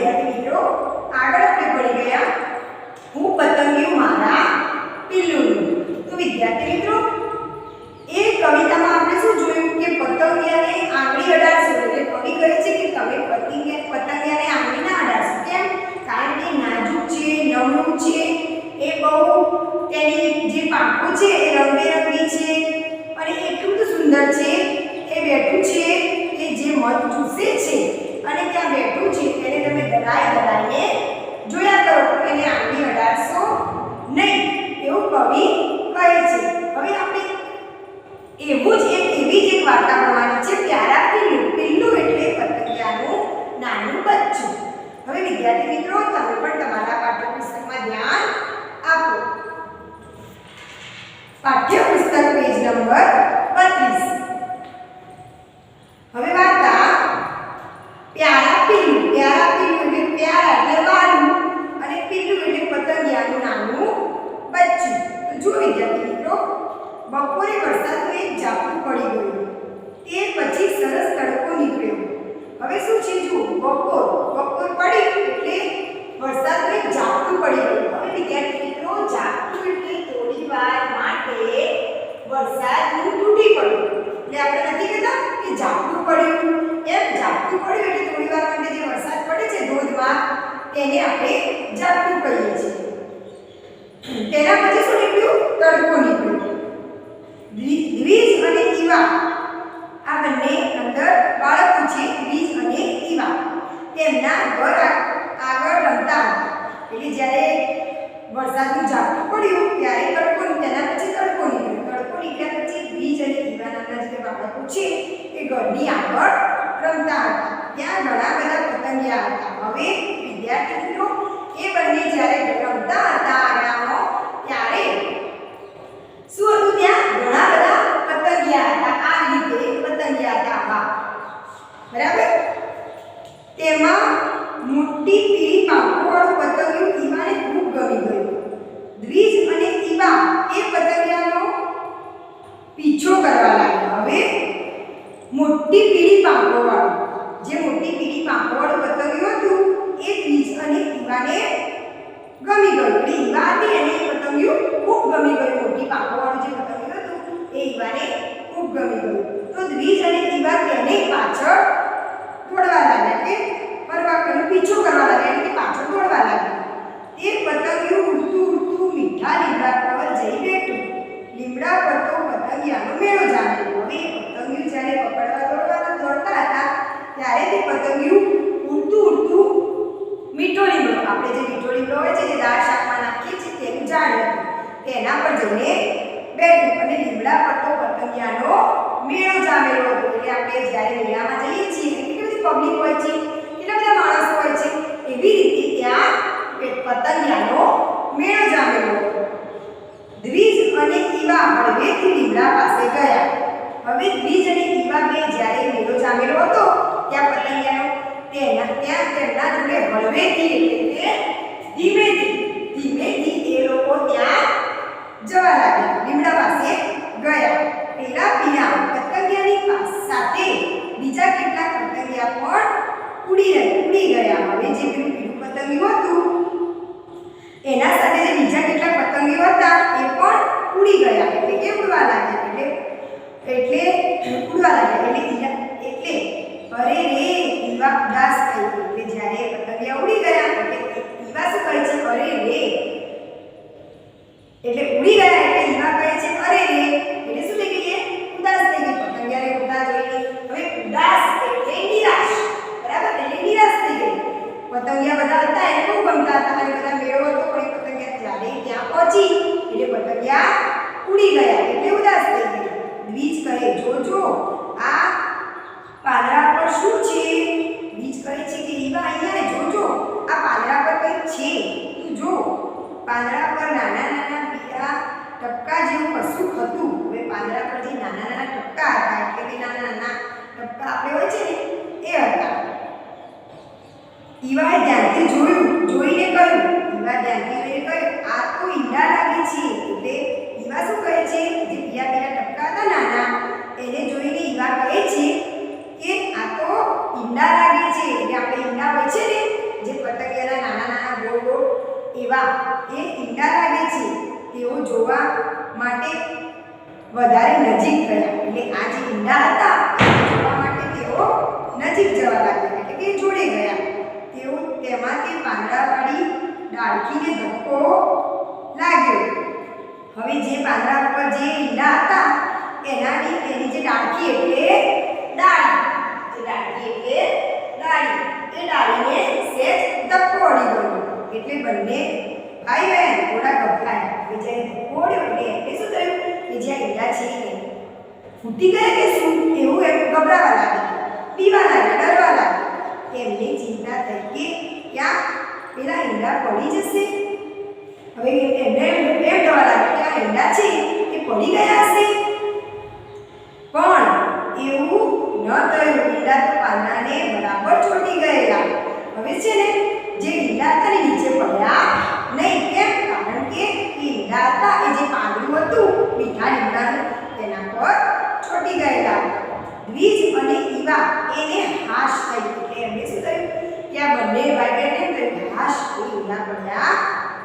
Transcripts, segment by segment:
વિદ્યાર્થી મિત્રો આગળ આપણે ભણી ગયા હું પતંગિયું મારા પિલ્લુનું। તો વિદ્યાર્થી મિત્રો એ કવિતામાં આપણે શું જોયું કે પતંગિયાને આંગળી અડાડશો એટલે કવિ કહે છે કે તમે પતંગિયાને આંગળી ના અડાડશો। કેમ? કારણ કે નાજુક છે, નમણું છે, એ બહુ તેની જે પાંખો છે એ રંગબેરંગી છે અને એટલું બધું સુંદર છે। એ બેઠું છે એ જે મધ ચૂસે છે અને ત્યાં બેઠું છે તેને તમે દરાઈને જોયા કરો તો એને આંગળી અડાડશો નહીં એવું કવિ કહે છે। હવે આપણે એવી જ એક વાર્તા ભણવાની છે પ્યારા પિલ્લું। પિલ્લું એટલે પતંગિયાનું નાનું બચ્ચું। હવે વિદ્યાર્થી મિત્રો તમે પણ તમારા પાઠ્યપુસ્તકમાં ધ્યાન આપો। પાઠ્યપુસ્તક પેજ નંબર 32। હવે વાર્તા પ્યારા પિલ્લું। પ્યારા પિલ્લું એટલે પ્યારા એટલે વાલું અને પિલ્લું એટલે પતંગિયાનું નાનું બચ્ચું। તો જો વિદ્યાર્થી મિત્રો બપોરે વરસાદનું એક ઝાપટું પડી ગયું, તે પછી સરસ તડકો નીકળ્યો। હવે શું છે જો બપોર પડી એટલે વરસાદનું એક ઝાપટું પડી ગયું। હવે વિદ્યાર્થી મિત્રો ઝાપટું એટલે થોડી વાર માટે વરસાદનું તૂટી પડ્યું। એટલે આપણે નથી કહેતા કે ઝાપટું પડ્યું, એમ ઝાપટું પડ્યું એટલે થોડી વાર માટે જે વરસાદ પડે છે ધોધમાર તેને આપણે ઝાપટું કહીએ છીએ। તેના પછી શું નીકળ્યું? તડકો નીકળ્યો। દ્વિજ અને ઈવા આ બંને અંદર બાળકો છે, દ્વિજ અને ઈવા તેમના ઘર આગળ રમતા હતા। એટલે જ્યારે વરસાદનું ઝાપટું પડ્યું ત્યારે તેના પછી તડકો નીકળ્યો। તડકો નીકળ્યા પછી દ્વિજ અને ઈવા નામના જે બાળકો છે એ ઘરની આગળ રમતા હતા। ત્યાં ઘણા બધા પતંગિયા હતા। હવે વિદ્યાર્થી મિત્રો એ બંને જ્યારે રમતા હતા આંગણામાં ત્યારે શું હતું? ત્યાં ઘણા બધા પતંગિયા હતા। આ રીતે પતંગિયા હતા બરાબર। તેમાં મોટી પીળી પાંખોવાળું પતંગિયું ઈવાને ખૂબ ગમી ગયું। દ્વિજ અને ઈવા એ પતંગિયાનો પીછો કરવા લાગ્યા। હવે મોટી પીળી પાંખોવાળું પતંગિયું હતું એ દ્વિજ અને ઈવાને ગમી ગયું। એટલે ઈવા હતી એને પતંગિયું ખૂબ ગમી ગયું। મોટી પાંખોવાળું જે પતંગિયું હતું એ ઈવાને ખૂબ ગમી ગયું। તો દ્વિજ અને ઈવા તેને પાછળ દોડવા લાગ્યા કે પીછો કરવા લાગ્યા એટલે પાછળ દોડવા લાગ્યા। તે પતંગિયું ઉડતું મીઠા લીમડા પર જઈ બેઠું। લીમડા પર તો પતંગિયાનો મેળો જામેલો। હવે પતંગિયું જ્યારે પકડવા દોડતા હતા ત્યારે તે પતંગિયું ઉડતું મીઠો લીમડો, આપણે જે મીઠો લીમડો હોય છે જે દાળ શાકમાં નાખીએ છીએ તેનું ઝાડ હતું તેના પર જઈને બેઠું અને લીમડા પર તો પતંગિયાનો મેળો જામેલો હતો। એટલે આપણે જ્યારે મેળામાં જઈએ છીએ કેટલી બધી પબ્લિક હોય છે, કેટલા બધા માણસો હોય છે, એવી રીતે ત્યાં પતંગિયાનો મેળો જામેલો હતો। દ્વિજ અને ઈવા હળવેથી લીમડા પાસે ગયા। હવે દ્વિજ અને ઈવા બે જ્યારે મેળો જામેલો હતો ત્યાં પતંગિયાનો ત્યાં તેમના જોડે હળવેથી એટલે કે ધીમેથી એ લોકો ત્યાં જવા લાગ્યા, લીમડા પાસે ગયા। પેલા પતંગિયાની સાથે બીજા કેટલાક પતંગિયા પણ ઉડી ગયા। હવે જે પેલું પીળું પતંગિયું હતું એના સાથે જે બીજા કેટલાક પતંગિયો હતા એ પણ ઉડી ગયા એટલે કે ઉડવા લાગ્યા। એટલે અરે રે ઈવા ઉદાસ થઈ ગઈ। એટલે જ્યારે પતંગિયા ઉડી ગયા એટલે ઈવા શું કહે છે? અરે રે। એટલે ઉડી ગયા એટલે ઈવા કહે છે અરે રે। એટલે શું થઈ ગઈ? ઉદાસ થઈ ગઈ। પતંગિયાને ઉડતા જોઈને હવે ઉદાસ એટલે નિરાશ, બરાબર? એટલે નિરાશ થઈ ગઈ। પતંગિયા બધા હતા એને બહુ ગમતા હતા અને બધા મેળો હતો પણ પતંગિયા જ્યારે ત્યાં પહોંચી એટલે પતંગિયા ઉડી ગયા એટલે ઉદાસ થઈ ગઈ। દ્વિજ કહે જોજો આ પાંદડા પર શું છે? દ્વિજ કહે છે કે ઈવા અહીંયા જોજો આ પાંદડા પર કંઈક છે, તું જો। પાંદડા પર નાના પીળા ટપકા જેવું કશું હતું। હવે પાંદડા પર જે નાના ટપકા હતા એટલે કે નાના ટપકા આપણે હોય છે ને એ હતા। ઈવાએ ધ્યાનથી જોઈને કહ્યું આ તો ઈંડા લાગે છે। એટલે ઈવા શું કહે છે? જે પીળા ટપકા હતા નાના એને જોઈને ઈવા કહે છે કે આ તો ઈંડા લાગે છે। એટલે આપણે ઈંડા હોય છે ને જે એવા એ ઈંડા લાગે છે તેઓ જોવા માટે વધારે નજીક ગયા. એટલે આ જે ઈંડા હતા એ જોવા માટે તેઓ નજીક જવા લાગ્યા, એટલે કે જોડે ગયા. તેઓ તેમાં તે પાંદડાવાળી ડાળખીને ધક્કો લાગ્યો. હવે જે પાંદડા પર જે ઈંડા હતા એની જે ડાળખી એટલે ડાળી, જે ડાળખી એટલે ડાળી, એ ડાળીને સહેજ ધક્કો અડી ગયો. એટલે બંને ભાઈ બહેન થોડા ગભરાયા. જ્યારે ધક્કો અડ્યો એટલે શું થયું કે જ્યાં ઈંડા છે એ ફૂટી ગયા કે શું એવું એમ ગભરાવા લાગ્યા, પીવા લાગ્યા, ડરવા લાગ્યા. એમને ચિંતા થઈ કે ક્યાં પેલા ઈંડા પડી જશે. હવે એમને એમ ડરવા લાગ્યા કે આ ઈંડા છે એ પડી ગયા હશે. પણ એવું ન થયું. ઈંડા તો પાંદડાને બરાબર ચોંટી ગયેલા. હવે છે ને જે ઈંડા હતા ને નીચે પડ્યા નહીં. કેમ? કારણ કે ઈંડા હતા એ જે પાંદડું હતું મીઠા લીમડાનું તેના પર ચોંટી ગયેલા. દ્વિજ અને ઈવા એને હાશ થઈ. એટલે એમને શું થયું કે આ બંને ભાઈ બહેનને થયું હાશ, એ ઈંડા પડ્યા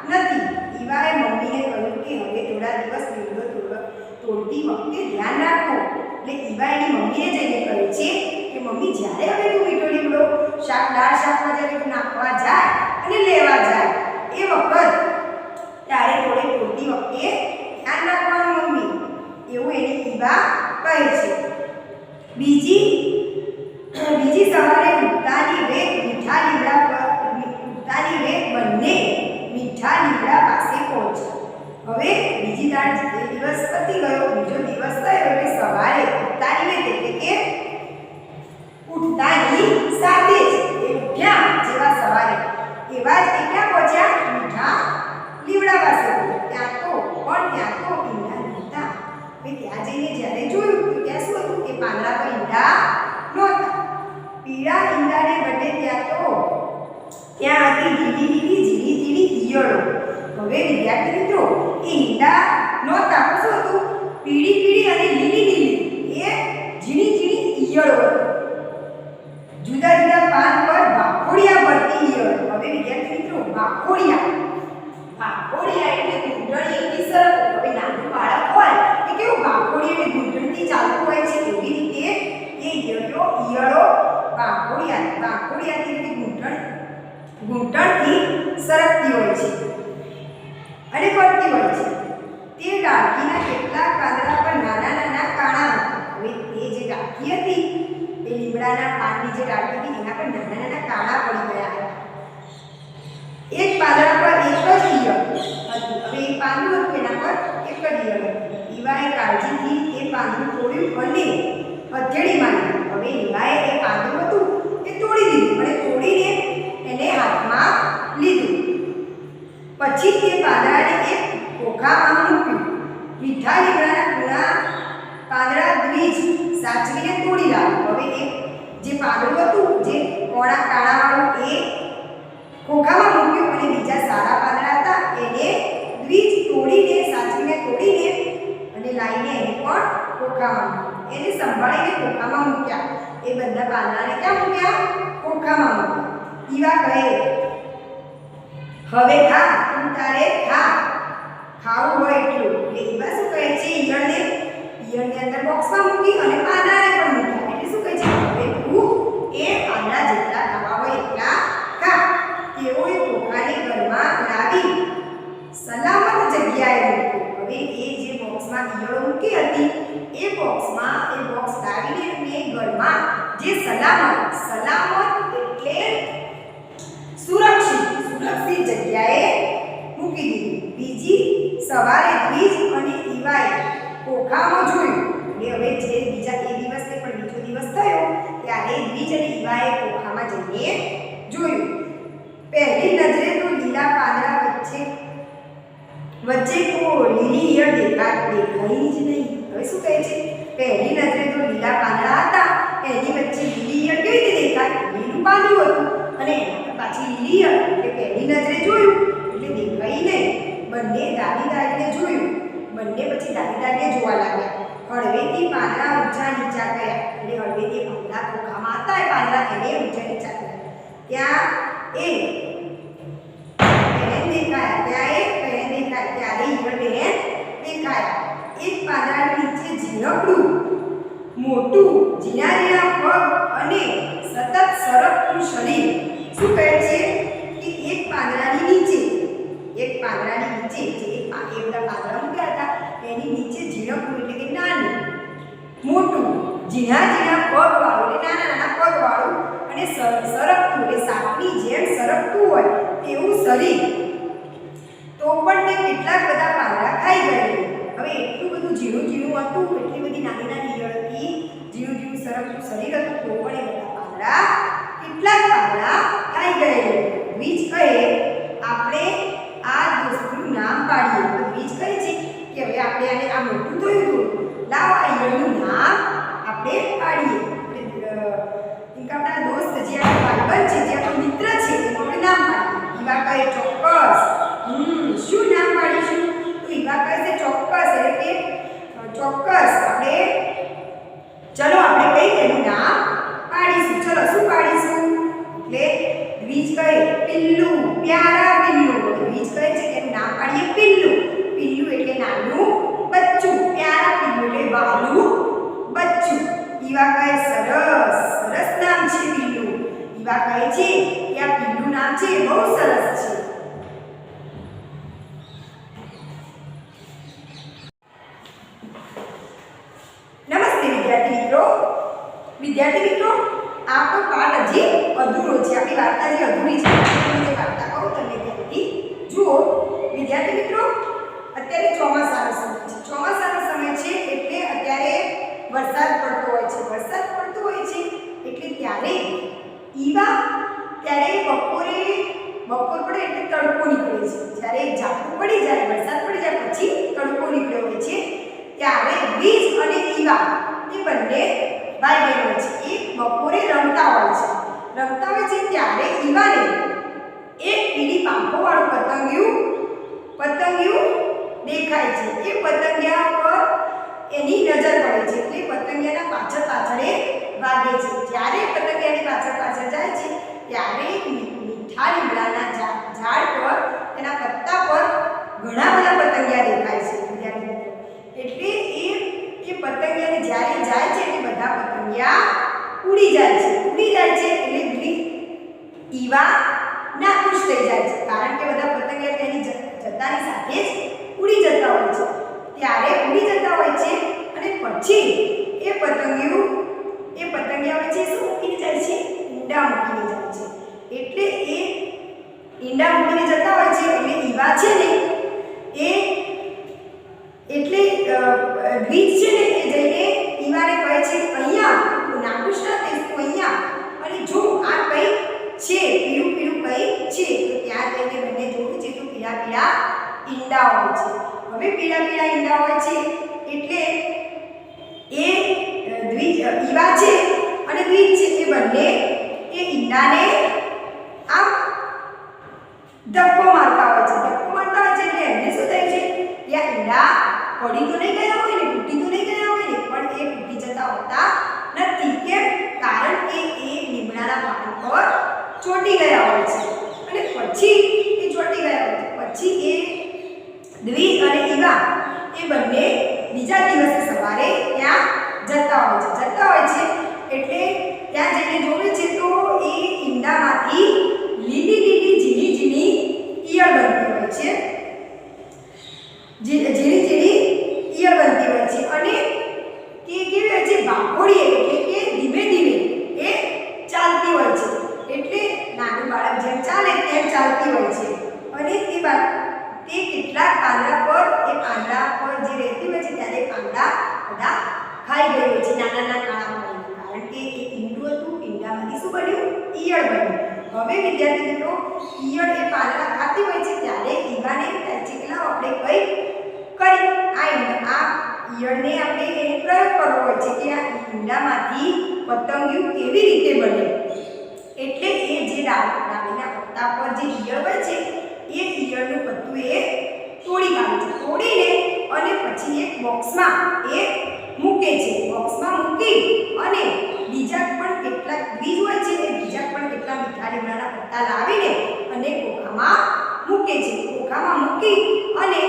નથી. ઈવાએ મમ્મીને કહ્યું કે હવે થોડા દિવસ લીમડો તોડતી વખતે ધ્યાન રાખો. એટલે ઈવા એની મમ્મીને જઈને કહે છે કે મમ્મી, જ્યારે હવે તું મીઠો લીમડો દાળ શાકમાં જ્યારે તું નાખવા જાય અને લેવા જાય એ વખત ત્યારે તોડતી વખતે ધ્યાન રાખવાનું મમ્મી, એવું એને ઈવા કહે છે. બીજી સવારે ઉગતાની વેગ બંને મીઠા લીમડા પાસે પહોંચ્યા. હવે બીજી દાળ જે દિવસ પતી ગયો, બીજો દિવસ થયો એટલે સવારે ઉગતાની વેગ એટલે કે ઉઠતાની સાથે જ એ ઉઠ્યા જેવા સવારે એવા જ એ ક્યાં પહોંચ્યા? મીઠા લીમડા પાસે. ત્યાં તો ઈંડા નહોતા. હવે ત્યાં જઈને જ્યારે જોયું તો ત્યાં શું હતું કે પાંદડા પર ઈંડા નહોતા. પીળા ઈંડાને બદલે ત્યાં હતી લીલી ઝીણી ઈયળો. હવે વિદ્યાર્થી મિત્રો, એ ઈંડા નહોતા, શું હતું? પીળી અને લીલી એ ઝીણી ઈયળો. જુદા જુદા પાન પર ભાખોડિયા ભરતી ઈયળો. હવે વિદ્યાર્થી મિત્રો, ભાખોડિયા એટલે ઘૂંટણી એની સરસ. હવે નાનું બાળક હોય એ કેવું ભાખોડી એટલે ઘૂંટણથી ચાલતું હોય છે, એવી રીતે એ ઈયળો ભાખોડિયાથી ઘૂંટણથી સરકતી હોય છે અને ફરતી હોય છે. તે ડાળખીના કેટલાક પાંદડા પર નાના કાણા હતા. હવે તે જે ડાળખી હતી એ લીમડાના પાનની જે ડાળખી હતી એના પર નાના કાણા પડી ગયા હતા. એક પાંદડા પર એક જ ઈયળ હતી. હવે એક પાંદડું હતું એના પર એક જ ઈયળ હતી. ઈવાએ કાળજીથી એ પાંદડું તોડ્યું અને હથેળીમાં લીધું. હવે ઈવાએ એ પાંદડું હતું એ તોડી દીધું અને તોડીને એને હાથમાં લીધું. પછી તે પાંદડાને એક ખોખામાં મૂક્યું. મીઠા લીમડાના કૂણા પાંદડા દ્વિજ સાચવીને તોડી લાવ્યો. હવે એ જે પાંદડું હતું જે કાણાવાળું એ ખોખામાં મૂક્યું અને બીજા સારા પાંદડા હતા એને દ્વિજ સાચવીને તોડીને અને લાવીને એને પણ ખોખામાં મૂક્યું. એને સંભાળીને ખોખામાં મૂક્યા. એ બધા પાંદડાને ક્યાં મૂક્યા? ખોખામાં મૂક્યા. ઈવા કહે, હવે ખા, તું તારે ખાવું હોય એટલું. એટલે ઈવા શું કહે છે? ઈયળને અંદર બોક્સમાં મૂકી અને પાંદડાને પણ મૂક્યા. એટલે શું કહે છે? હવે તું એ પાંદડા જેટલા ખાવા હોય એટલા ખા. તેઓએ ખોખાને ઘરમાં લાવી સલામત જગ્યાએ મૂક્યું. હવે એ જે બોક્સમાં ઈયળો મૂકી હતી એ બોક્સ લાવીને એમને ઘરમાં જે સલામત એટલે સુરક્ષિત જગ્યાએ મૂકી દીધી. બીજી સવારે દ્વિજ અને ઈવાએ ખોખામાં જોયું. એટલે હવે જે બીજો દિવસ થયો ત્યારે દ્વિજ અને ઈવાએ ખોખામાં જઈને જોયું. પહેલી નજરે તો લીલા પાંદડા વચ્ચે લીલી ઈયળ દેખાઈ જ નહીં. હવે શું કહે છે? પહેલી નજરે તો લીલા પાંદડા હતા, એની વચ્ચે લીલી ઈયળ કેવી રીતે દેખાય? લીલું પાંદડું હતું અને એના પાછી લીલી ઈયળ. એટલે પહેલી નજરે જોયું એટલે દેખાઈ નહીં. બંને દાદીને જોયું. બંને પછી દાદીને જોવા લાગ્યા. હળવેથી પાંદડા ઊંચા નીચા ગયા. એટલે હળવેથી પાંદડા ખોખામાં હતા એ પાંદડા એને ઊંચા નીચા ગયા. ત્યાં એને દેખાયા મોટું ઝીણા ઝીણા પગ અને સતત સરકતું શરીર. શું કહે છે કે એક પાંદડાની નીચે જે એ બધા પાંદડા મૂક્યા હતા એની નીચે ઝીણકું એટલે કે નાનું મોટું ઝીણા ઝીણા પગવાળું એટલે નાના નાના પગવાળું અને સરકતું એટલે સાપની જેમ સરકતું હોય તેવું શરીર. તો પણ તે કેટલાક બધા પાંદડા ખાઈ ગયેલું. હવે એટલું બધું ઝીણું ઝીણું હતું, એટલી બધી નાની નાની ઈયળ હતી, ઝીણું ઝીણું સરકતું શરીર હતું, તો પણ એ બધા પાંદડા કેટલાક પાંદડા ખાઈ ગયેલું. દ્વિજ કહે આપણે આ દોસ્તનું નામ પાડીએ. તો દ્વિજ કહે છે કે હવે આપણે આને આ મોટું થયું હતું, લાવો આ ઈયળનું નામ આપણે પાડીએ. આપણા દોસ્ત જે આપણા ભાઈબંધ છે, જે આપણો મિત્ર છે, એનું આપણે નામ પાડીએ. ઈવા કહે ચોક્કસ. શું નામ પાડીશું? તો ઈવા કહે છે ચોક્કસ, એટલે કે ચોક્કસ આપણે ચલો આપણે કઈ એનું નામ પાડીશું. ચલો શું પાડીશું? એટલે દ્વિજ કહે પિલ્લું, પ્યારા પિલ્લું. દ્વિજ કહે છે કે એનું નામ પાડીએ પિલ્લું. પિલ્લું એટલે નાનું બચ્ચું, પ્યારા પિલ્લું એટલે વાલું બચ્ચું. ઈવા કહે સરસ, સરસ નામ છે પિલ્લું. ઈવા કહે છે કે આ પિલ્લું નામ છે બહુ સરસ છે. નમસ્તે વિદ્યાર્થી મિત્રો, આપણો પાઠ હજી અધૂરો છે. આપણી વાર્તા જે અધૂરી છે, જે વાર્તા કહું તમને ત્યાંથી જુઓ. વિદ્યાર્થી મિત્રો, અત્યારે ચોમાસાનો સમય છે. ચોમાસાનો સમય છે એટલે અત્યારે વરસાદ પડતો હોય છે. વરસાદ પડતો હોય છે એટલે ત્યારે ઈવા બપોર પડે એટલે તડકો નીકળે છે. જ્યારે ઝાપટું પડી જાય, વરસાદ પડી જાય પછી તડકો નીકળ્યો હોય છે, ત્યારે દ્વિજ અને ઈવા એ બંને ભાઈ બહેનો છે. એ બપોરે રમતા હોય છે. ત્યારે ઈવાને એક પીળી પાંખોવાળું પતંગિયું દેખાય છે. એ પતંગિયા પર એની નજર પડે છે એટલે પતંગિયાના પાછળ ભાગે છે. જ્યારે પતંગિયાની પાછળ જાય છે ત્યારે મીઠા લીમડાના ઝાડ પર તેના પત્તા પર ઘણા બધા પતંગિયા દેખાય છે. એટલે એ પતંગિયાને જ્યારે જાય છે એટલે બધા પતંગિયા ઉડી જાય છે. એટલે ઈવા નાખુશ થઈ જાય છે, કારણ કે બધા પતંગિયા તેની જતાની સાથે જ ઉડી જતા હોય છે. ત્યારે ઉડી જતા હોય છે અને પછી એ પતંગિયા વચ્ચે શું મૂકીને જાય છે? ઈંડા મૂકીને જાય છે. એટલે એ ઈંડા મૂકીને જતા હોય છે એટલે ઈવા છે ને દ્વિજ છે ને એ જઈને ઈવાને કહે છે અહીંયા નાખુશ ના થઈશ, તું અહીંયા અને જો આ કંઈ છે, પીળું કંઈ છે. તો ત્યાં જઈને બંને જોયું છે તો પીળા ઈંડા હોય છે. હવે પીળા ઈંડા હોય છે એટલે એ ઈવા છે અને દ્વિજ છે એ બંને એ ઈંડાને આમ ધક્કો મારતા હોય છે. એટલે એમને શું થાય છે? ત્યાં ઈંડા પડી તો નહીં ગયા હોય ને, તૂટી તો નહીં ગયા હોય ને, પણ એ તૂટી જતા હોતા નથી. કેમ? કારણ કે એ લીમડાના પાન પર ચોંટી ગયા હોય છે અને પછી એ ચોંટી ગયા હોય છે. પછી એ દ્વિજ અને ઈવા એ બંને બીજા દિવસે સવારે ત્યાં જતા હોય છે. એટલે ત્યાં જઈને જોવે છે તો એ ઈંડામાંથી લીલી ઝીણી ઈયળ બનતી હોય છે. અને તે કેવી હોય છે? વાઘોડીએ એટલે કે ધીમે ધીમે એ ચાલતી હોય છે. એટલે નાનું બાળક જેમ ચાલે તેમ ચાલતી હોય છે. અને તે કેટલાક પાંદડા પર જે રહેતી હોય છે ત્યારે પાંદડા બધા ખાઈ ગઈ હોય છે, નાના કાળા પાડીને. કારણ કે એ ઈંડું હતું, ઈંડામાંથી શું બન્યું? ઈયળ બન્યું. હવે વિદ્યાર્થી મિત્રો, ઈયળ એ પાંદડા ખાતી હોય છે ત્યારે ઈવાને એમ થાય છે કે લાવો આપણે કંઈક કરી આ ઈયળને આપણે એને પ્રયોગ કરવો હોય છે કે આ ઈંડામાંથી પતંગિયું કેવી રીતે બને. એટલે એ જે ડાળીના પત્તા પર જે ઈયળ હોય છે એ ઈયળનું પત્તું એ તોડી કાઢે છે. તોડીને અને પછી એક બોક્સમાં એ મૂકે છે. બોક્સમાં મૂકી અને બીજા પણ કેટલાક દ્વિજ હોય છે એ બીજા પણ કેટલા મીઠા લીમડાના પત્તા લાવીને અને ખોખામાં મૂકે છે. ખોખામાં મૂકી અને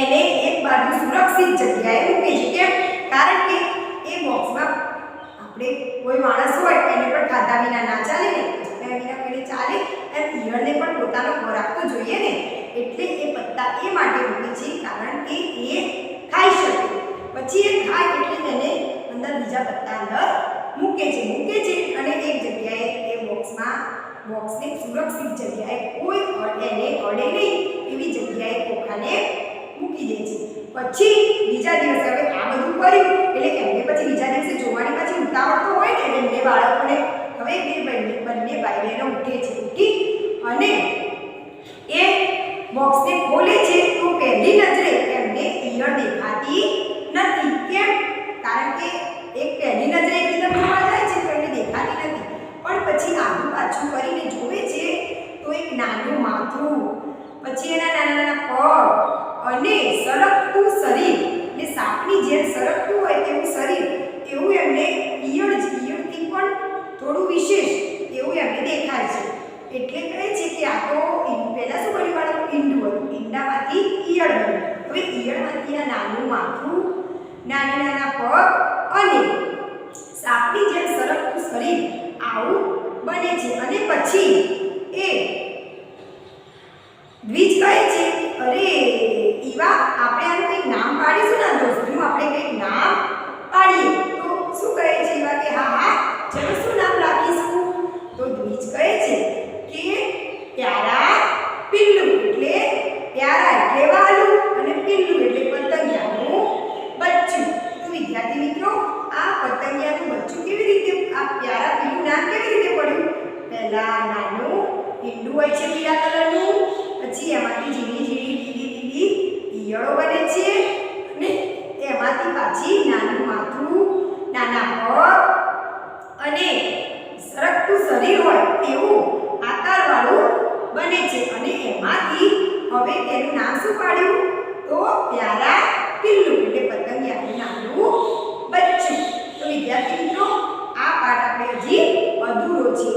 એને એક બાજુ સુરક્ષિત જગ્યાએ મૂકે છે. કેમ? કારણ કે એ બોક્સમાં આપણે કોઈ માણસ હોય એને પણ ખાધા વિના ના ચાલે ને, જમ્યા વિના કોઈને ચાલે, એમ ઈયળને પણ પોતાનો ખોરાક તો જોઈએ ને, એટલે એ પત્તા એ માટે મૂકે છે કારણ કે એ ખાઈ શકે. પછી એ ખાય એટલે તેને અંદર બીજા પત્તા અંદર મૂકે છે અને એક જગ્યાએ એ બોક્સને સુરક્ષિત જગ્યાએ કોઈ એને અડે નહીં એવી જગ્યાએ ખોખાને મૂકી દે છે. પછી બીજા દિવસે હવે આ બધું કર્યું એટલે એમને પછી બીજા દિવસે જોવાની પાછી ઉતાવળ તો હોય ને બંને બાળકોને. હવે બંને ભાઈ બહેનો ઉઠે છે, ઉઠી અને એ બોક્સને ખોલે છે તો પહેલી નજરે એમને ઈયળ દેખાતી નથી. કેમ? કારણ કે એક પહેલી નજરે એકદમ જોવા જાય છે તો એમને દેખાતી નથી, પણ પછી આગળ પાછું કરીને જોવે છે તો એક નાનું માથું, પછી એના નાના પગ અને સરકતું શરીર, ને સાપની જેમ સરકતું હોય તેવું શરીર, એવું એમને ઈયળથી પણ થોડું વિશેષ એવું એમને દેખાય છે. એટલે કહે છે કે આ તો પહેલા શું બન્યું બાળકો? ઈંડું હતું, ઈંડામાંથી ઈયળ બની. હવે ઈયળમાંથી આ નાનું માથું, નાના પગ અને સાપની જેમ સરકતું શરીર આવું બને છે. અને પછી એ દ્વિજ કહે છે, અરે ઈવા, આપણે આનું કંઈક નામ પાડીશું ને દોસ્તનું, આપણે કંઈક નામ પાડીએ. તો શું કહે છે ઈવા કે હા ચલો શું નામ રાખીશું? તો દ્વિજ કહે છે કે પ્યારા પિલ્લું, એટલે પ્યારા એટલે વાલું અને પિલ્લું એટલે પતંગિયાનું બચ્ચું. તો વિદ્યાર્થી મિત્રો, આ પતંગિયાનું બચ્ચું કેવી રીતે, આ પ્યારા પિલ્લું નામ કેવી રીતે પડ્યું? પહેલા નાનું ઈંડું હોય છે પીળા કલરનું, પછી એમાંથી ઝીણી ઈયળો બને છે અને એમાંથી પાછી નાનું માથું, નાના પગ અને સરકતું શરીર હોય તેવું આકારવાળું બને છે. અને એમાંથી હવે તેનું નામ શું પાડ્યું? તો પ્યારા પિલ્લું એટલે પતંગિયાનું નાનું બચ્ચું. તો વિદ્યાર્થી મિત્રો, આ પાઠ આપણે હજી અધૂરો છે.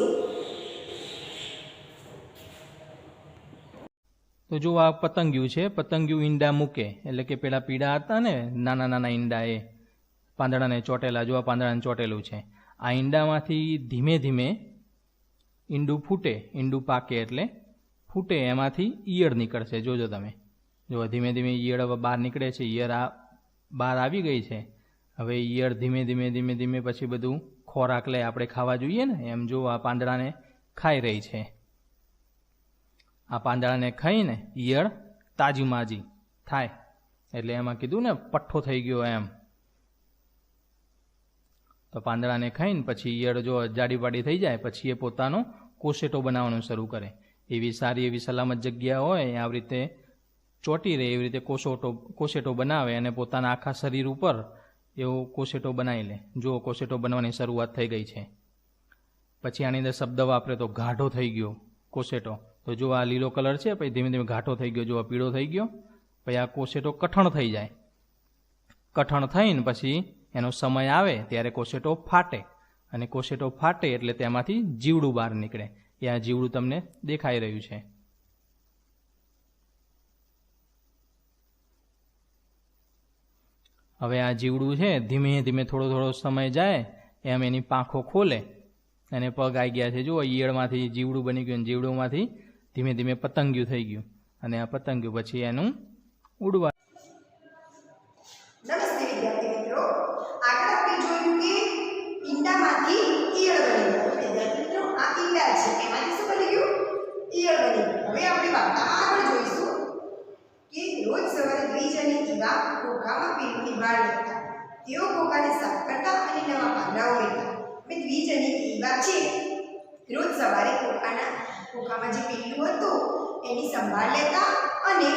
તો જો આ પતંગિયું છે, પતંગિયું ઈંડા મૂકે એટલે કે પેલા પીડા હતા ને નાના ઈંડા, એ પાંદડાને ચોટેલા, જો આ પાંદડાને ચોટેલું છે, આ ઈંડામાંથી ધીમે ધીમે ઈંડું ફૂટે, ઈંડું પાકે એટલે ફૂટે, એમાંથી ઈયળ નીકળશે. જોજો તમે, જો ધીમે ધીમે ઈયળ હવે બહાર નીકળે છે, ઈયળ આ બહાર આવી ગઈ છે. હવે ઈયળ ધીમે ધીમે પછી બધું ખોરાક લે, આપણે ખાવા જોઈએ ને એમ, જો આ પાંદડાને ખાઈ રહી છે. આ પાંદડાને ખાઈને ઈયળ તાજી થાય એટલે એમાં કીધું ને પઠ્ઠો થઈ ગયો એમ. તો પાંદડાને ખાઈને પછી ઈયળ જો જાડી થઈ જાય પછી એ પોતાનો કોશેટો બનાવવાનું શરૂ કરે. એવી સારી એવી સલામત જગ્યા હોય આવી રીતે ચોટી રહે એવી રીતે કોશેટો બનાવે અને પોતાના આખા શરીર ઉપર એવો કોશેટો બનાવી લે. જો કોશેટો બનવાની શરૂઆત થઈ ગઈ છે. પછી આની અંદર શબ્દ વાપરે તો ગાઢો થઈ ગયો કોશેટો. તો જો આ લીલો કલર છે, પછી ધીમે ધીમે ઘાટો થઈ ગયો, જો આ પીળો થઈ ગયો, પછી આ કોશેટો કઠણ થઈ જાય. કઠણ થઈને પછી એનો સમય આવે ત્યારે કોશેટો ફાટે, અને કોશેટો ફાટે એટલે તેમાંથી જીવડું બહાર નીકળે. એ આ જીવડું તમને દેખાઈ રહ્યું છે. હવે આ જીવડું છે ધીમે ધીમે થોડો સમય જાય એમ એની પાંખો ખોલે અને પગ આવી ગયા છે. જો ઈયળમાંથી જીવડું બની ગયું, જીવડુંમાંથી ધીમે ધીમે પતંગિયું થઈ ગયું, અને આ પતંગિયું પછી એનું ઉડવા. નમસ્તે વિદ્યાર્થી મિત્રો, આગળ આપણે જોયું કે ઈંડામાંથી ઈયળ બની ગયું. વિદ્યાર્થી મિત્રો, આ ઈંડા છે, એમાંથી શું બની ગયું? ઈયળ બની ગયું. હવે આપણે વાર્તા આગળ જોઈશું કે રોજ સવારે દ્વિજ અને ઈવા ખોખામાં પીળુની બાળ લેતા. તેઓ ખોખાને સાફ કરતા અને નવા પાંદડાઓ લેતા. હવે દ્વિજ અને ઈવા છે રોજ સવારે ખોખામાં જે પીળું હતું એની સંભાળ લેતા અને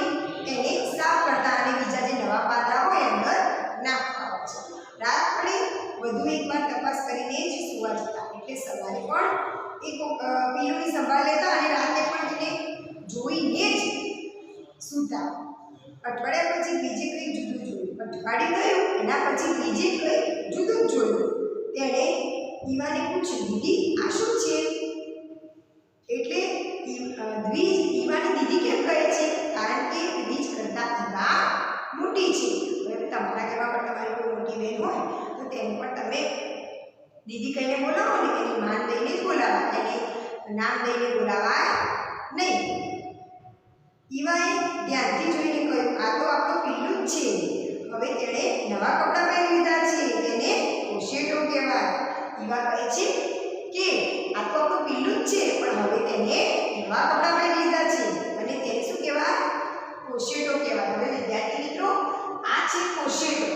એને સાફ કરતા અને બીજા જે નવા પાંદડા હોય અંદર નાખતા હોય છે. રાત પડે વધુ એકવાર તપાસ કરીને જ સુવા જતા. એટલે સવારે પણ એ પીળુની સંભાળ લેતા અને રાતે પણ તેને જોઈને જ સૂતા. અઠવાડિયા પછી ત્રીજે કંઈક જુદું જોયું. અઠવાડિયું ગયું એના પછી ત્રીજે કંઈક જુદું જ જોયું. તેણે ઈવાને પૂછ્યું, દીદી આ શું છે? એટલે દ્વિજ ઈવાને દીદી કેમ કહે છે? કારણ કે દ્વિજ કરતા ઈવા મોટી છે. હવે તમારા કહેવા પર તમારી કોઈ મોટી બહેન હોય તો તેને પણ તમે દીદી કહીને બોલાવો ને, એની માન દઈને જ બોલાવા, એને નામ દઈને બોલાવાય નહીં. ઈવાએ ધ્યાનથી જોઈને કહ્યું, આ તો આપણું પિલ્લું જ છે. હવે તેણે નવા કપડાં પહેરી લીધા છે, તેને કોશેટો કહેવાય. ઈવા કહે છે કે આ તો આપણું પિલ્લું જ છે, પણ હવે તેને નવા કપડાં પહેરી લીધા છે અને તેને શું કહેવાય? કોશેટો કહેવાય. હવે વિદ્યાર્થી મિત્રો, આ છે કોશેટો.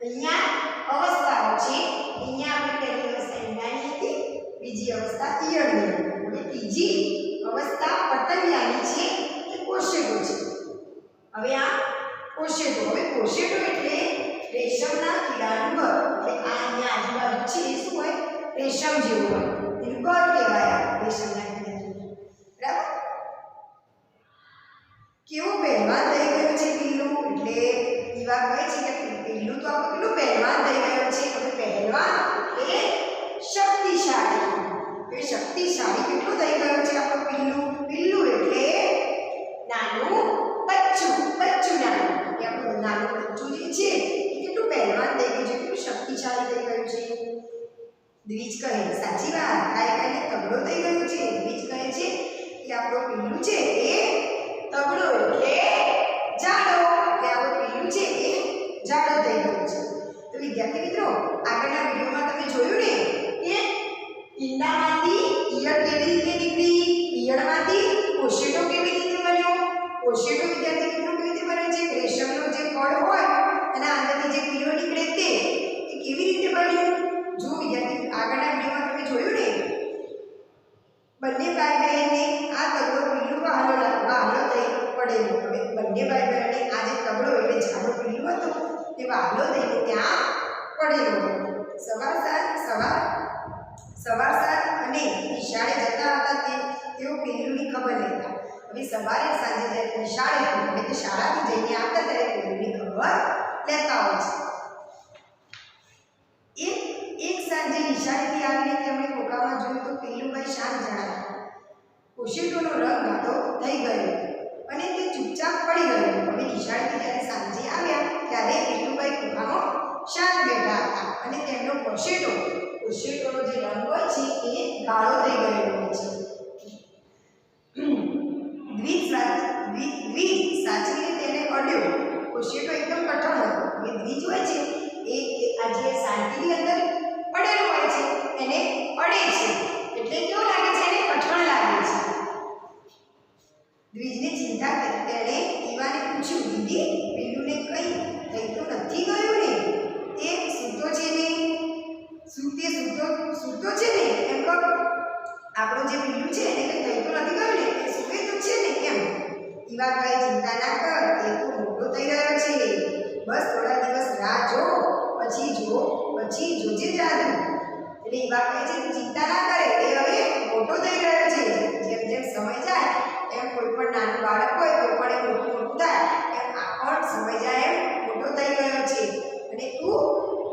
અહીંયા અવસ્થાઓ છે. અહીંયા આપણે પહેલી અવસ્થા ઈંડાની હતી, બીજી અવસ્થા ઈયળની. હવે ત્રીજી અવસ્થા પતંગિયાની છે, એ કોશેટો છે. હવે આ કોશેટો. હવે કોશેટો એટલે રેશમના કીડાનું ઘર. એટલે આ અહીંયા આજુબાજુ છે એ શું હોય? રેશમ જેવું હોય, એનું ઘર કહેવાય રેશમના કીડાનું. બરાબર? કેવું પહેલવાન થઈ ગયું છે પિલ્લું. એટલે ઈવા કહે છે કે પિલ્લું તો આપણું કેટલું પહેલવાન થઈ ગયું છે. હવે પહેલવાન એટલે શક્તિશાળી. એ શક્તિશાળી કેટલું થઈ ગયું છે આપણું પિલ્લું. પિલ્લું એટલે નાનું બચ્ચું. બચ્ચું નાનું. એ આપણું નાનું બચ્ચું જે છે એ કેટલું પહેલવાન થઈ ગયું છે, કેટલું શક્તિશાળી થઈ ગયું છે. દ્વિજ કહે, સાચી વાત, કાંઈ કાંઈને તગડો થઈ ગયો છે. દ્વિજ કહે છે કે આપણું પિલ્લું છે એ તગડો એટલે જાડો. એટલે આપણું પિલ્લું છે એ જાડો થઈ ગયો છે. તો વિદ્યાર્થી મિત્રો, આગળના વિડીયોમાં તમે જોયું ને કે ઈંડામાંથી ઈયળ કેવી રીતે નીકળી, ઈયળમાંથી કોશેટો કેવી રીતે બન્યો. કોશેટો વિદ્યાર્થી મિત્રો કેવી રીતે બને છે? રેશમનો જે કળ હોય અને અંદરથી જે પીળો નીકળે તે કેવી રીતે બન્યું. જો વિદ્યાર્થી આગળના વિડીયોમાં તમે જોયું ને, બંને ભાઈ બહેનને આ તગડો પિલ્લું વહાલો થઈ પડેલો. હવે બંને ભાઈ બહેનને આ જે તગડો એટલે જાડો પિલ્લું હતું તે વહાલો થઈને ત્યાં પડેલો. સવાર સાંજ અને નિશાળે જતા હતા તેઓ પિલ્લુની ખબર લેતા. હવે સવારે સાંજે જ્યારે નિશાળે એટલે કે શાળાથી જઈને આવતા ત્યારે પિલ્લુની ખબર લેતા હોય છે. એક સાંજે નિશાળેથી આવીને તેમણે ખોખામાં જોયું તો પિલ્લુભાઈ શાંત જણાયા. કોશેટોનો રંગ ગાઢો થઈ ગયો અને તે ચૂપચાપ પડી ગયો. હવે નિશાળેથી જ્યારે સાંજે આવ્યા ત્યારે પિલ્લુભાઈ ખોખામાં શાંત બેઠા હતા અને તેમનો કોશેટોનો જે રંગ હોય છે એ ગાળો થઈ ગયો હોય છે. દ્વિજ સાચવીને તેને અડ્યો. કોશેટો એકદમ કઠણ હતો. એ દ્વિજ હોય છે એ આ જે શાંતિની અંદર પડેલો હોય છે એને અડે છે એટલે કેવું લાગે છે? એને કઠણ લાગે છે. દ્વિજને ચિંતા કરી તેણે ઈવાને પૂછ્યું, દીદી, પિલ્લુને કંઈ થઈ તો નથી ગયું ને? તે સૂતો છે ને? સૂતો છે ને એમ કહો. આપણું જે પિલ્લું છે એને કંઈ થઈ તો નથી ગયું ને? એ સૂવે તો છે ને એમ. ઈવા કહે, ચિંતા ના કર, એ તો મોટો થઈ રહ્યો છે. બસ થોડા દિવસ રાહ જો, પછી જોજે જાદુ. એટલે ઈવા કહે છે, તું ચિંતા ના કરે, એ હવે મોટો થઈ રહ્યો છે. જેમ જેમ સમય જાય એમ કોઈ પણ નાનું બાળક હોય તો પણ એ મોટું થાય, એમ આ પણ સમય જાય એમ મોટો થઈ ગયો છે. અને તું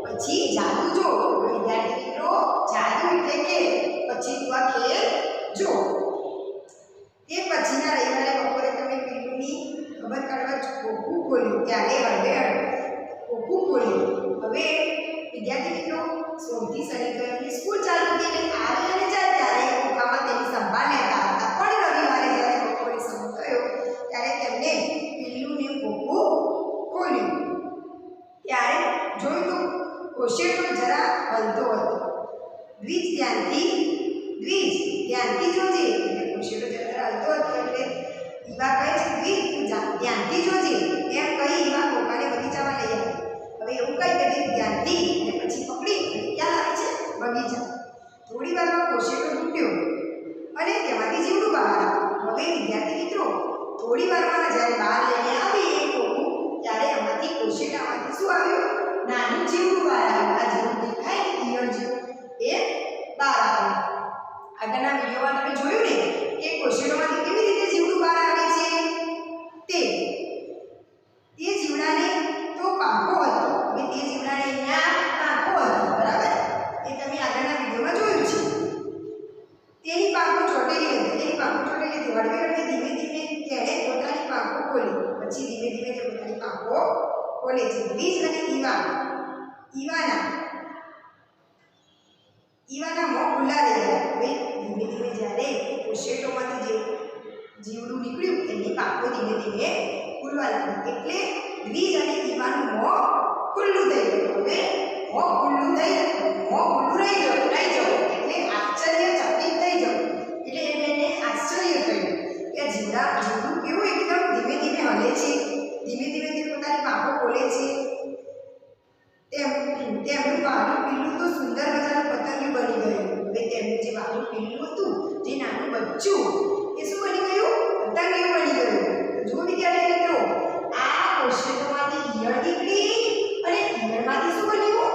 પછી જાદુ જો. વિદ્યાર્થી મિત્રો, જાદુ એટલે કે પછી તું આ ખેલ જો. તે પછીના રવિવારે બપોરે તમે પિલ્લુની ખબર કાઢવા ખોખું ખોલ્યું ત્યારે ખોખું ખોલ્યું. હવે વિદ્યાર્થી મિત્રો, સોમથી શનિવારની સ્કૂલ ચાલુ હતી એટલે આવે અને જાય ત્યારે ખોખામાં તેની સંભાળ લેતા હતા. પણ રવિવારે જ્યારે બપોરે સમય થયો ત્યારે તેમને પિલ્લુને ખોખું ખોલ્યું ત્યારે જોયું તો કોશેટો જરા હલતો હતો. દ્વિજ ધ્યાનથી જોજે. એટલે કોશેટો જરા હલતો હતો એટલે ઈવા કહે છે, દ્વિજ તું ધ્યાનથી જોજે. એમ કહી ઈવા ખોખાને બગીચામાં લઈ આવી. હવે એવું કહી કે ધ્યાનથી અને પછી પકડી ક્યાં લાવે છે? બગીચા. થોડી વારમાં કોશેટો તૂટ્યો અને તેમાંથી જીવડું બહાર આવ્યું. હવે વિદ્યાર્થી મિત્રો, થોડી વારમાં જ્યારે બહાર લઈને આવી એ ખોખું ત્યારે એમાંથી કોશેટામાંથી શું આવ્યું? નાનું જીવડું બહાર આવ્યું. આ જેવું દેખાય ને ઈયળ જેવું એ બહાર આવ્યું. આગળના વિડીયોમાં તમે જોયું ને કે કોશેટોમાંથી કેવી રીતે જીવડું બહાર આવે છે. તે જીવડાને તો પાંખો હતો. હવે તે જીવડાને અહીંયા પાંખો હતો. બરાબર? એ તમે આગળના વિડીયોમાં જોયું છે. તેની પાંખો ચોટેલી હતી. હળવે ધીમે ધીમે તેણે પોતાની પાંખો ખોલી. પછી ધીમે ધીમે તે પોતાની પાંખો ખોલે છે. દ્વિજ અને ઈવા ઈવાના મોં ખુલ્લા રહી ગયા. હવે ધીમે ધીમે જ્યારે કોશેટોમાંથી જે જીવડું નીકળ્યું એની પાંખો ધીમે ધીમે ખુલવા લાગી. એટલે દ્વિજ અને ઈવાનું મોં ખુલ્લું થઈ ગયું. હવે મોં ખુલ્લું રહી જવું એટલે આશ્ચર્યચકિત થઈ જવું. એટલે એમને આશ્ચર્ય થયું કે જીવડું કેવું એકદમ ધીમે ધીમે હલે છે, ધીમે ધીમે તે પોતાની પાંખો ખોલે છે. તેમનું વાલું પીલું તો સુંદર મજાનું પતંગિયું બની ગયું. હવે તેમનું જે વાલું પીલું હતું, જે નાનું બચ્ચું, એ શું બની ગયું? પતંગિયું બની ગયું. જો વિદ્યાર્થી મિત્રો, આ કોશેટોમાંથી ઈયળ નીકળી અને ઈયળમાંથી શું બન્યું?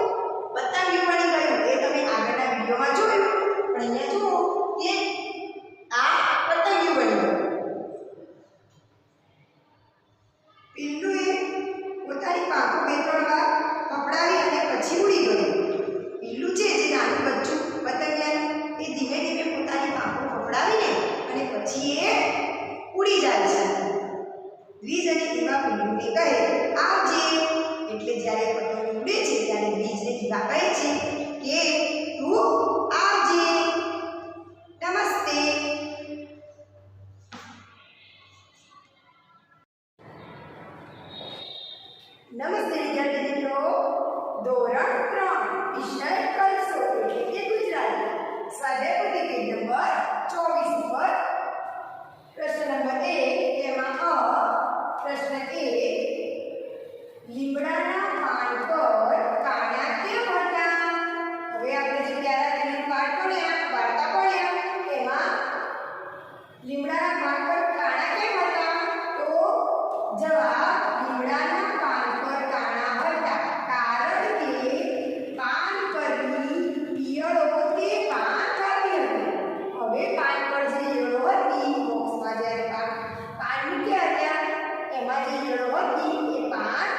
પતંગિયું બની ગયું. એ તમે આગળના વિડીયોમાં જોયું. પણ અહીંયા જુઓ કે આ પતંગિયું બની ગયું. પિલ્લુએ પોતાની પાંખો બે ત્રણ વાર કપડાવી અને પછી ઉડી ગયું. પિલ્લું છે જે નાનું બચ્ચું પતંગિયાનું, એ ધીમે ધીમે પોતાની પાંખો કપડાવીને અને પછી એ ઉડી જાય છે. દ્વિજ અને ઈવા પિલ્લુને કહે આવજે. એટલે જ્યારે પતંગ ઉડે છે ત્યારે દ્વિજને ઈવા કહે છે કે તું આવજે, નમસ્તે. નમસ્તે વિદ્યાર્થી મિત્રો. ધોરણ 3 વિષય કરશો એટલે કે ગુજરાતી. સ્વાધ્યાય પોથી પેજ નંબર 24 ઉપર પ્રશ્ન નંબર 1 તેમાં પ્રશ્ન 1 લીમડાના પાન પર કાણા કેમ હતા? હવે આપણે જે પ્યારા લીમડાનું પાન ભણ્યા, વાર્તા ભણ્યા, એમાં લીમડાના પાન પર કાણા કેમ હતા? તો જવાબ લીમડાના પાન પર કાણા હતા કારણ કે પાન પરની ઈયળો તે પાન ખાતી હતી. હવે પાન પર જે ઈયળો હતી, બોક્સમાં જ્યારે પાન મૂક્યા હતા એમાં જે ઈયળો હતી એ પાન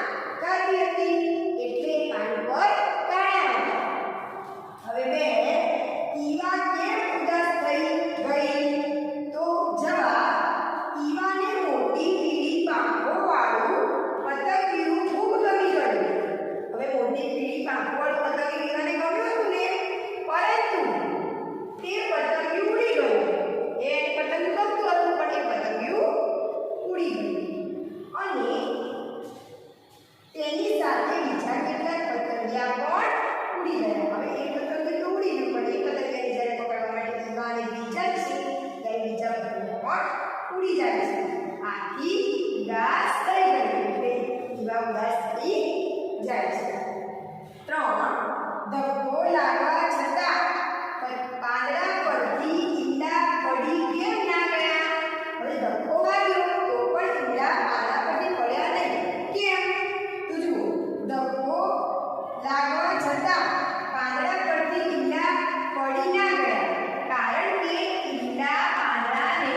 ખાતી હતી, એટલે પાન પર કાણા હતા. હવે બેન, ઈવા કેમ ઉદાસ થઈ ગઈ? તો જવાબ ઈવાને મોટી પીળી પાંખો વાળું પતંગિયું ખૂબ ગમી ગયું. હવે મોટી પીળી પાંખો વાળું પતંગિયું ઈવાને ગમ્યું હતું ને, પરંતુ તે પતંગિયું ઉડી ગયું. એ પતંગિયું ગમતું હતું પણ એ પતંગિયું ઉડી ગયું. અને તેની સાથે બીજા કેટલાક પતંગિયા પણ ઉડી ગયા. હવે એ પતંગિયું તો ઉડી ગયું, પણ એ પતંગિયાને જ્યારે પકડવા માટે ઈવા અને બીજા છે ત્યારે બીજા પતંગિયા પણ ઉડી જાય છે. આથી ઉદાસ થઈ ગયું. એટલે ઈવા ઉદાસ થઈ જાય છે. 3 ધક્કો લાગવા છતાં પાંદડા પરથી ઈંડા પડી કેમ ના ગયા? હવે ધક્કો વાગ્યો તો પણ ઈંડા પાંદડા પરથી પડ્યા નહીં. કેમ? તો જુઓ, ધક્કો લાગવા છતાં પાંદડા પરથી ઈંડા પડી ના ગયા કારણ કે ઈંડા પાંદડાને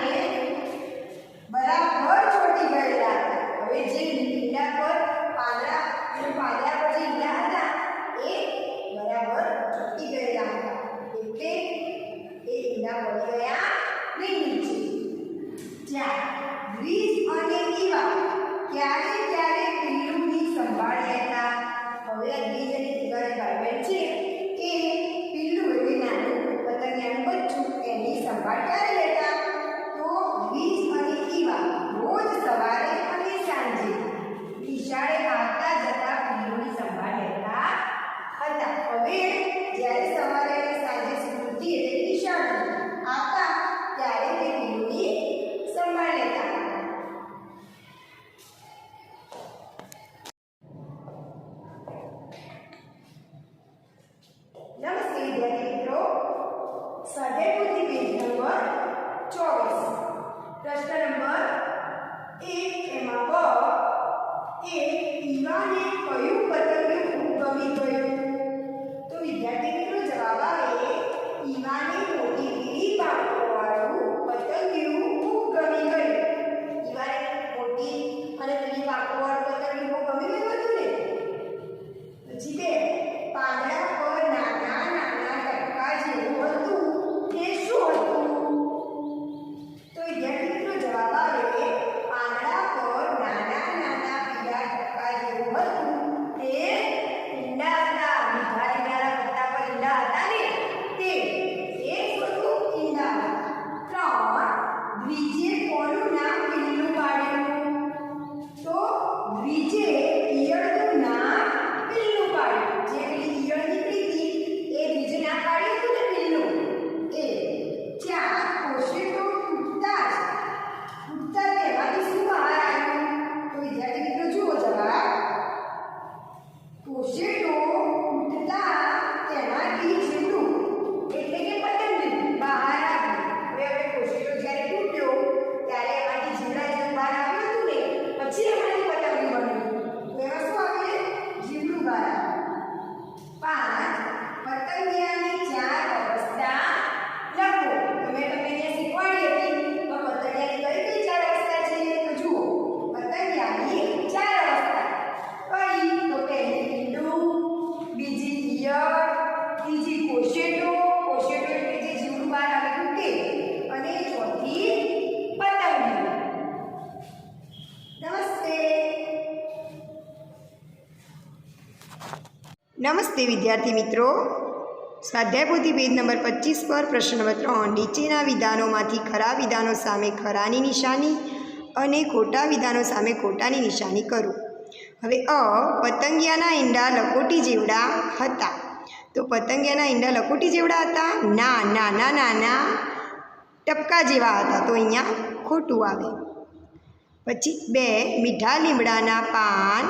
બરાબર ચોંટી ગયેલા હતા. હવે જે ઈંડા પર પાંદડા પર જે ઈંડા હતા એ બરાબર ચોંટી ગયેલા હતા, એટલે એ ઈંડા પડી ગયા નહીં નીચે. દ્વિજ અને ઈવા ક્યારે પિલ્લુની સંભાળ લેતા? હવે આ દ્વિજ અને ઈવાને ભાઈ છે કે પિલ્લું એટલે નાનું પતંગિયાનું બચ્ચું, એની સંભાળ ક્યારે લેતા? તો દ્વિજ અને ઈવા રોજ સવારે અને સાંજે નિશાળે આવતા જતા પિલ્લુની સંભાળ લેતા હતા. હવે જ્યારે સવારે અને સાંજે સ્કૂલથી એટલે નિશાળે આવતા નમસ્તે વિદ્યાર્થી મિત્રો, સ્વાધ્યાય પોથી પેજ નંબર 25 પર પ્રશ્ન નંબર 3 નીચેના વિધાનોમાંથી ખરા વિધાનો સામે ખરાની નિશાની અને ખોટા વિધાનો સામે ખોટાની નિશાની કરો. હવે પતંગિયાના ઈંડા લકોટી જેવડા હતા. તો પતંગિયાના ઈંડા લકોટી જેવડા હતા? ના, નાના નાના ટપકા જેવા હતા. તો અહીંયા ખોટું આવે. પછી 2 મીઠા લીમડાના પાન,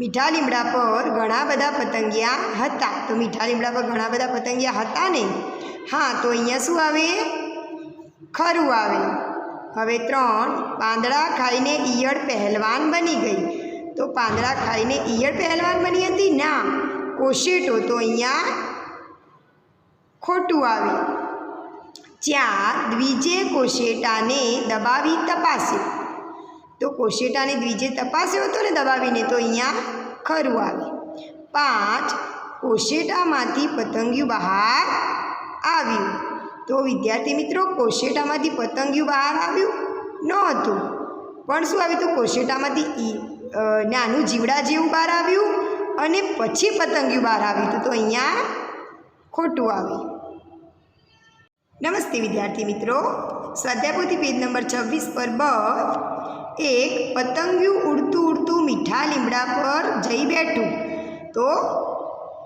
મીઠા લીમડા પર ઘણા બધા પતંગિયા હતા. તો મીઠા લીમડા પર ઘણા બધા પતંગિયા હતા ને? હા, તો અહીંયા શું આવે? ખરું આવે. હવે 3 પાંદડા ખાઈને ઈયળ પહેલવાન બની ગઈ. તો પાંદડા ખાઈને ઈયળ પહેલવાન બની હતી? ના, કોશેટો. તો અહીંયા ખોટું આવે. 4 દ્વિજે કોશેટાને દબાવી તપાસ્યો. તો કોશેટાને દ્વિજે તપાસ્યો હતો ને દબાવીને? તો અહીંયા ખરું આવે. 5 કોશેટામાંથી પતંગિયું બહાર આવ્યું. તો વિદ્યાર્થી મિત્રો, કોશેટામાંથી પતંગિયું બહાર આવ્યું નહોતું, પણ શું આવ્યું? તો કોશેટામાંથી નાનું જીવડા જેવું બહાર આવ્યું અને પછી પતંગિયું બહાર આવ્યું. તો અહીંયા ખોટું આવે. નમસ્તે વિદ્યાર્થી મિત્રો, સ્વાધ્યાય પોથી પેજ નંબર 26 પર એક પતંગિયું ઉડતું ઉડતું મીઠા લીમડા પર જઈ બેઠું. તો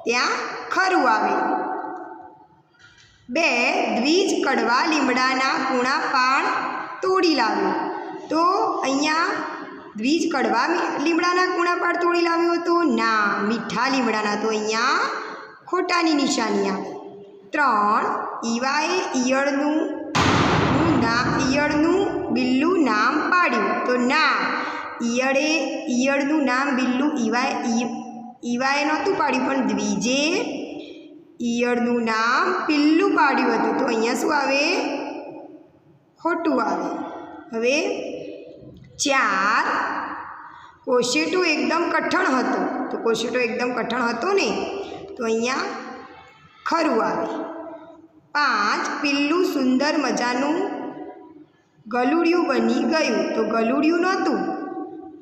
ત્યાં ખરું આવે. 2 દ્વિજ કડવા લીમડાના કૂણા પાન તોડી લાવ્યો. તો અહીંયા દ્વિજ કડવા લીમડાના કૂણા પાન તોડી લાવ્યો હતો? ના, મીઠા લીમડાના. તો અહીંયા ખોટાની નિશાની આવે. 3 ઈવાએ ઈયળનું બિલ્લું નામ પાડ્યું. તો ના, ઈયળનું નામ બિલ્લું ઈવાએ નહોતું પાડ્યું, પણ દ્વિજે ઈયળનું નામ પિલ્લું પાડ્યું હતું. તો અહીંયા શું આવે? ખોટું આવે. હવે 4 કોશેટો એકદમ કઠણ હતો. તો કોશેટો એકદમ કઠણ હતો ને? તો અહીંયા ખરું આવે. 5 પિલ્લું સુંદર મજાનું ગલુડિયું બની ગયું. તો ગલુડિયું નહોતું,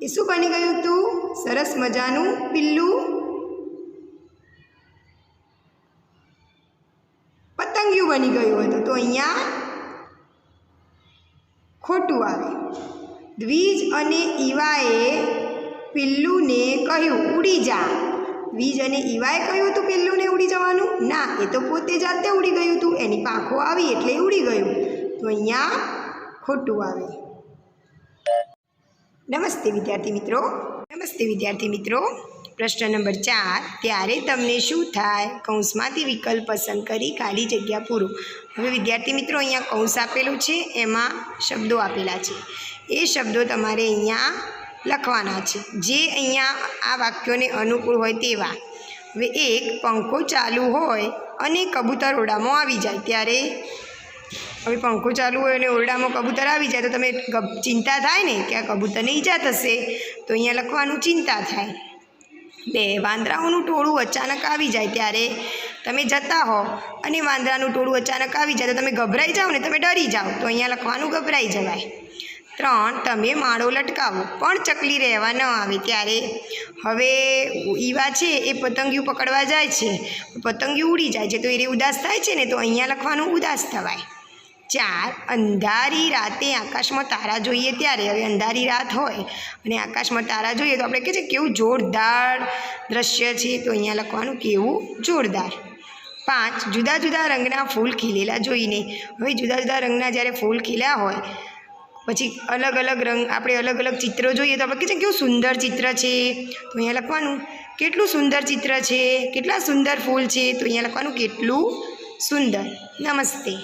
એ શું બની ગયું હતું? સરસ મજાનું પિલ્લું પતંગિયું બની ગયું હતું. તો અહીંયા ખોટું આવે. દ્વિજ અને ઈવાએ પિલ્લુને કહ્યું ઉડી જા. દ્વિજ અને ઈવાએ કહ્યું હતું પિલ્લુને ઉડી જવાનું? ના, એ તો પોતે જાતે ઉડી ગયું હતું. એની પાંખો આવી એટલે ઉડી ગયું. તો અહીંયા ખોટું આવે. નમસ્તે વિદ્યાર્થી મિત્રો, પ્રશ્ન નંબર 4 ત્યારે તમને શું થાય? કૌંસમાંથી વિકલ્પ પસંદ કરી ખાલી જગ્યા પૂરો. હવે વિદ્યાર્થી મિત્રો, અહીંયા કૌંસ આપેલું છે, એમાં શબ્દો આપેલા છે. એ શબ્દો તમારે અહીંયા લખવાના છે, જે અહીંયા આ વાક્યોને અનુકૂળ હોય તેવા. હવે 1 પંખો ચાલુ હોય અને કબૂતર ઓરડામાં આવી જાય. ત્યારે હવે પંખો ચાલુ હોય અને ઓરડામાં કબૂતર આવી જાય તો તમે ચિંતા થાય ને કે આ કબૂતરને ઈજા થશે. તો અહીંયા લખવાનું ચિંતા થાય. 2 વાંદરાઓનું ટોળું અચાનક આવી જાય. ત્યારે તમે જતા હો અને વાંદરાનું ટોળું અચાનક આવી જાય તો તમે ગભરાઈ જાઓ ને, તમે ડરી જાઓ. તો અહીંયા લખવાનું ગભરાઈ જવાય. 3 તમે માળો લટકાવો પણ ચકલી રહેવા ન આવે. ત્યારે હવે ઈવા છે એ પતંગિયું પકડવા જાય છે, પતંગિયું ઉડી જાય છે તો એ ઉદાસ થાય છે ને? તો અહીંયા લખવાનું ઉદાસ થવાય. 4 અંધારી રાતે આકાશમાં તારા જોઈએ. ત્યારે હવે અંધારી રાત હોય અને આકાશમાં તારા જોઈએ તો આપણે કહે છે કેવું જોરદાર દ્રશ્ય છે. તો અહીંયા લખવાનું કેવું જોરદાર. 5 જુદા જુદા રંગના ફૂલ ખીલેલા જોઈને. હવે જુદા જુદા રંગના જ્યારે ફૂલ ખીલ્યા હોય પછી અલગ અલગ રંગ આપણે અલગ અલગ ચિત્રો જોઈએ તો આપણે કહે છે કેવું સુંદર ચિત્ર છે. તો અહીંયા લખવાનું કેટલું સુંદર ચિત્ર છે, કેટલા સુંદર ફૂલ છે. તો અહીંયા લખવાનું કેટલું સુંદર. નમસ્તે.